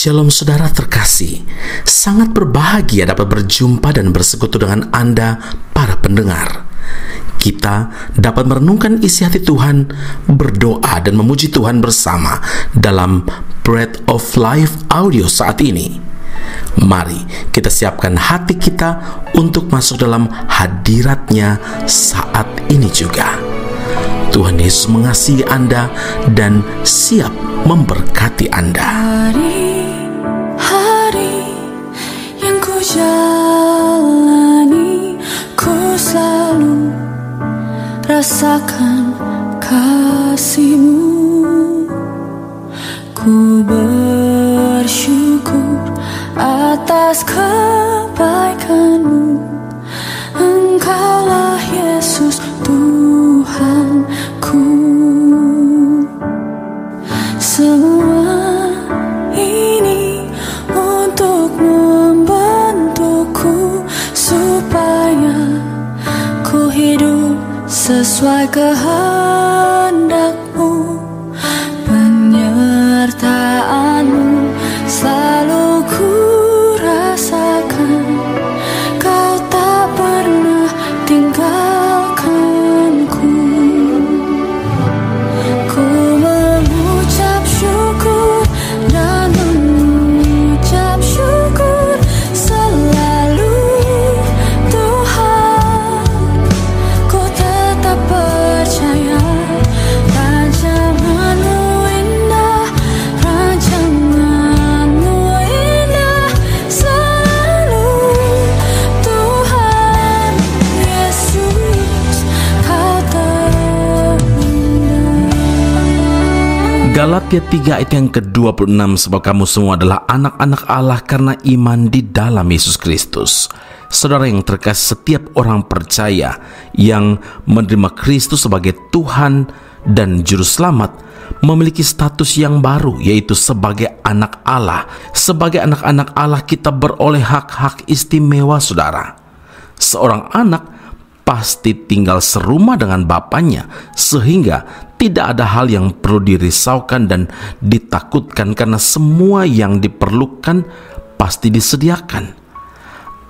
Shalom saudara terkasih, sangat berbahagia dapat berjumpa dan bersekutu dengan Anda para pendengar. Kita dapat merenungkan isi hati Tuhan, berdoa dan memuji Tuhan bersama dalam Bread of Life audio saat ini. Mari kita siapkan hati kita untuk masuk dalam hadirat-Nya saat ini juga. Tuhan Yesus mengasihi Anda dan siap memberkati Anda. Hari yang ku jalani, ku selalu rasakan kasih-Mu. Ku bersyukur atas kebaikan-Mu. Engkaulah Yesus Tuhanku. Semua ini untuk membentukku supaya ku hidup sesuai kehendak-Mu. Penyertaan-Mu selalu ku rasakan. Kau tak pernah tinggalkanku. Ku mengucap syukur dan mengucap syukur selalu, Tuhan. Ku tetap percaya rancangan-Mu indah, rancangan-Mu indah selalu, Tuhan Yesus, Kau terindah. Galatia 3 ayat yang ke-26, sebab kamu semua adalah anak-anak Allah karena iman di dalam Yesus Kristus. Saudara yang terkasih, setiap orang percaya yang menerima Kristus sebagai Tuhan dan Juru Selamat memiliki status yang baru, yaitu sebagai anak Allah. Sebagai anak-anak Allah kita beroleh hak-hak istimewa, saudara. Seorang anak pasti tinggal serumah dengan bapaknya, sehingga tidak ada hal yang perlu dirisaukan dan ditakutkan karena semua yang diperlukan pasti disediakan.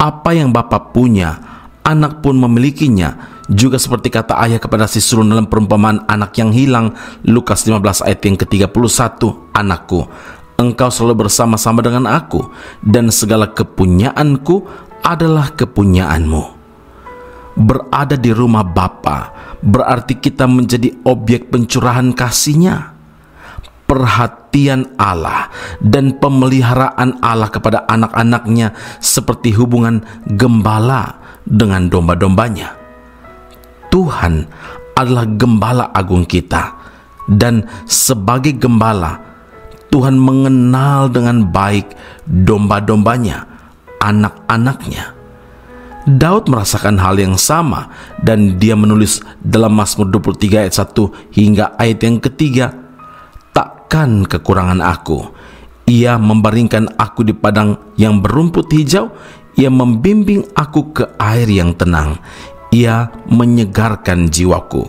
Apa yang Bapa punya, anak pun memilikinya. Juga seperti kata ayah kepada si sulung dalam perumpamaan anak yang hilang, Lukas 15 ayat yang ke-31, "Anakku, engkau selalu bersama-sama dengan aku, dan segala kepunyaanku adalah kepunyaanmu." Berada di rumah Bapa berarti kita menjadi objek pencurahan kasih-Nya, perhatian Allah dan pemeliharaan Allah kepada anak-anaknya, seperti hubungan gembala dengan domba-dombanya. Tuhan adalah gembala agung kita, dan sebagai gembala Tuhan mengenal dengan baik domba-dombanya, anak-anaknya. Daud merasakan hal yang sama, dan dia menulis dalam Mazmur 23 ayat 1 hingga ayat yang ketiga, "Takkan kekurangan aku. Ia membaringkan aku di padang yang berumput hijau. Ia membimbing aku ke air yang tenang. Ia menyegarkan jiwaku.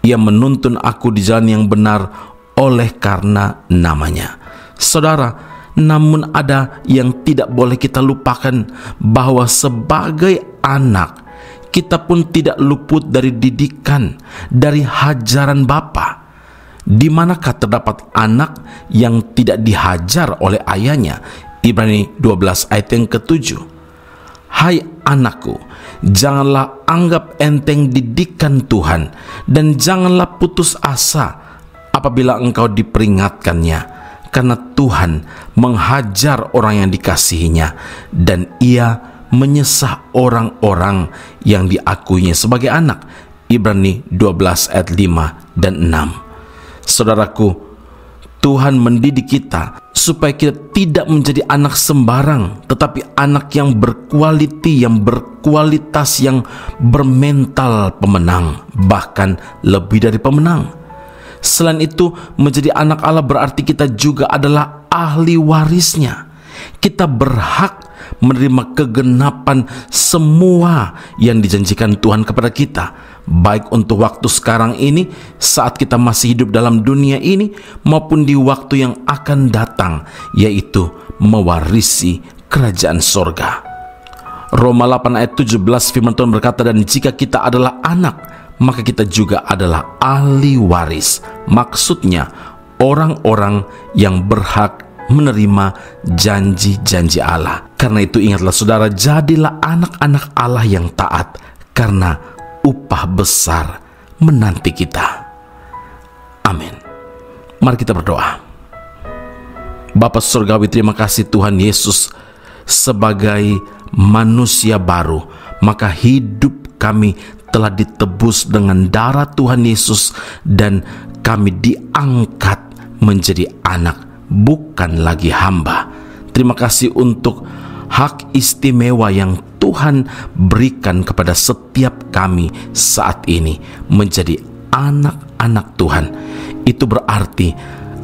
Ia menuntun aku di jalan yang benar oleh karena namanya." Saudara, namun ada yang tidak boleh kita lupakan, bahwa sebagai anak kita pun tidak luput dari didikan, dari hajaran Bapa. Di manakah terdapat anak yang tidak dihajar oleh ayahnya? Ibrani 12 ayat yang ke-7. "Hai anakku, janganlah anggap enteng didikan Tuhan, dan janganlah putus asa apabila engkau diperingatkannya. Karena Tuhan menghajar orang yang dikasihinya, dan Ia menyesah orang-orang yang diakuinya sebagai anak." Ibrani 12 ayat 5 dan 6. Saudaraku, Tuhan mendidik kita supaya kita tidak menjadi anak sembarang, tetapi anak yang berkualiti, yang berkualitas, yang bermental pemenang, bahkan lebih dari pemenang. Selain itu, menjadi anak Allah berarti kita juga adalah ahli warisnya. Kita berhak menerima kegenapan semua yang dijanjikan Tuhan kepada kita, baik untuk waktu sekarang ini saat kita masih hidup dalam dunia ini, maupun di waktu yang akan datang, yaitu mewarisi kerajaan sorga. Roma 8 ayat 17 firman Tuhan berkata, dan jika kita adalah anak, maka kita juga adalah ahli waris. Maksudnya orang-orang yang berhak menerima janji-janji Allah. Karena itu ingatlah saudara, jadilah anak-anak Allah yang taat, karena upah besar menanti kita. Amin. Mari kita berdoa. Bapa Surgawi, terima kasih Tuhan Yesus, sebagai manusia baru, maka hidup kami telah ditebus dengan darah Tuhan Yesus, dan kami diangkat menjadi anak, bukan lagi hamba. Terima kasih untuk hak istimewa yang Tuhan berikan kepada setiap kami saat ini menjadi anak-anak Tuhan. Itu berarti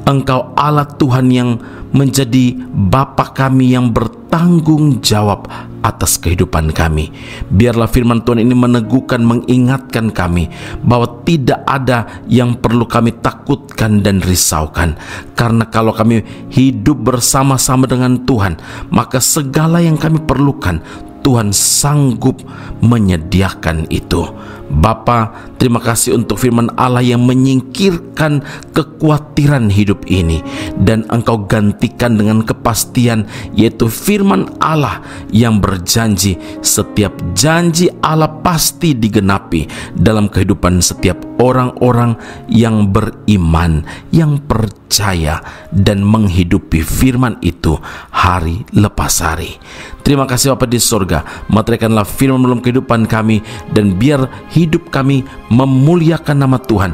Engkau Allah Tuhan yang menjadi Bapa kami yang bertanggung jawab atas kehidupan kami. Biarlah firman Tuhan ini meneguhkan, mengingatkan kami bahwa tidak ada yang perlu kami takutkan dan risaukan. Karena kalau kami hidup bersama-sama dengan Tuhan, maka segala yang kami perlukan Tuhan sanggup menyediakan itu. Bapa, terima kasih untuk firman Allah yang menyingkirkan kekhawatiran hidup ini, dan Engkau gantikan dengan kepastian, yaitu firman Allah yang berjanji setiap janji Allah pasti digenapi dalam kehidupan setiap orang-orang yang beriman, yang percaya dan menghidupi firman itu hari lepas hari. Terima kasih Bapa di surga, meteraikanlah firman dalam kehidupan kami, dan biar hidup kami memuliakan nama Tuhan,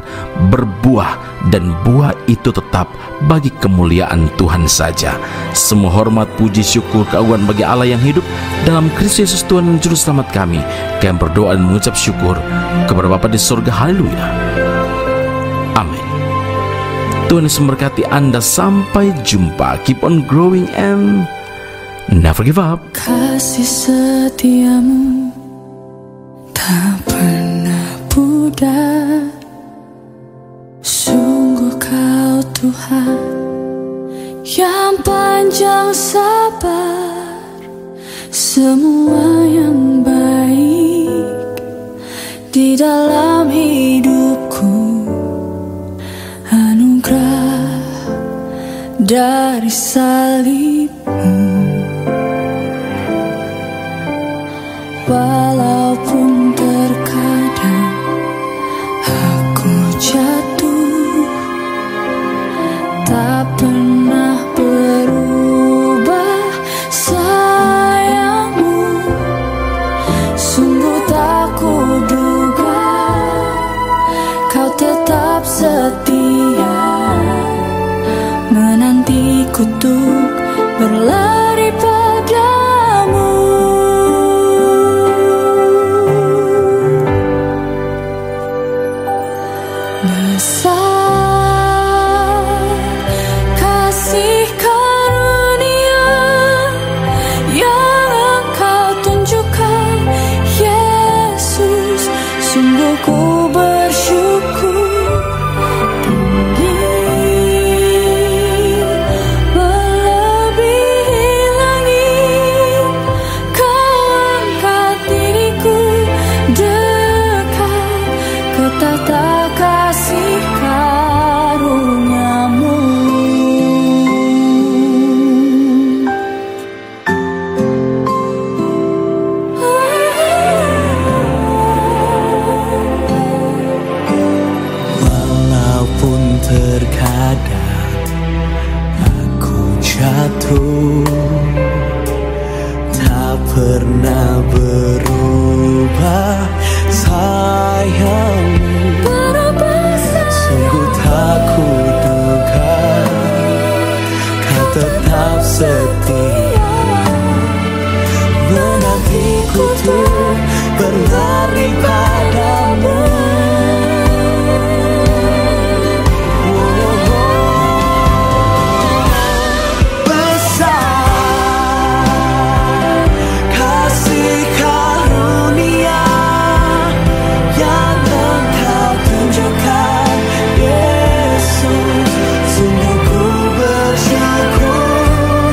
berbuah, dan buah itu tetap bagi kemuliaan Tuhan saja. Semua hormat, puji, syukur, keagungan bagi Allah yang hidup dalam Kristus Yesus Tuhan dan Juru Selamat kami. Kami berdoa dan mengucap syukur kepada Bapa di surga. Haleluya. Amin. Tuhan Yesus memberkati Anda. Sampai jumpa. Keep on growing and never give up. Kasih setiamu tak pernah pudar. Sungguh kau Tuhan yang panjang sabar. Semua yang baik di dalam hidupku, anugerah dari salibmu. Walaupun terkadang aku jatuh, tak pernah berubah sayangmu. Sungguh tak kuduga kau tetap setia, menantiku untuk berlari padamu. Besar kasih karunia yang Engkau tunjukkan, Yesus. Sungguh ku bersyukur, tinggi melebihi langit. Kau angkat diriku dekat ke tahta kasih karuniamu. Walaupun terkadang aku jatuh, tak pernah berubah sayangmu. Sungguh tak kuduga kau tetap setia, menantiku untuk berlari padamu. Besar kasih karunia yang Engkau tunjukkan, Yesus. Sungguh ku bersyukur,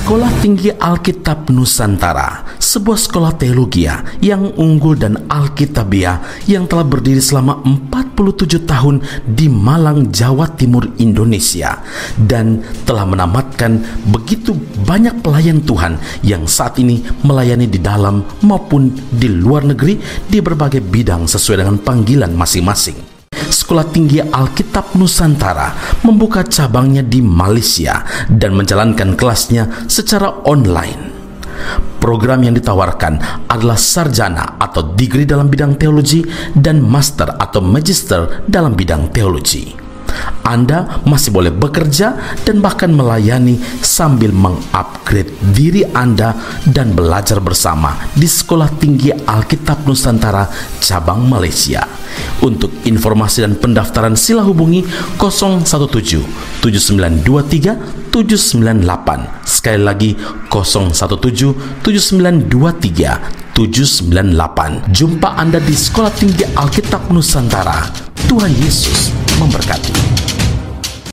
Sekolah Tinggi Alkitab Nusantara, sebuah sekolah teologi yang unggul dan alkitabiah yang telah berdiri selama 47 tahun di Malang, Jawa Timur, Indonesia, dan telah menamatkan begitu banyak pelayan Tuhan yang saat ini melayani di dalam maupun di luar negeri di berbagai bidang sesuai dengan panggilan masing-masing. Sekolah Tinggi Alkitab Nusantara membuka cabangnya di Malaysia dan menjalankan kelasnya secara online. Program yang ditawarkan adalah sarjana atau degree dalam bidang teologi dan master atau magister dalam bidang teologi. Anda masih boleh bekerja dan bahkan melayani sambil mengupgrade diri Anda dan belajar bersama di Sekolah Tinggi Alkitab Nusantara cabang Malaysia. Untuk informasi dan pendaftaran sila hubungi 017 7923 798. Sekali lagi 017 7923 798. Jumpa Anda di Sekolah Tinggi Alkitab Nusantara. Tuhan Yesus memberkati.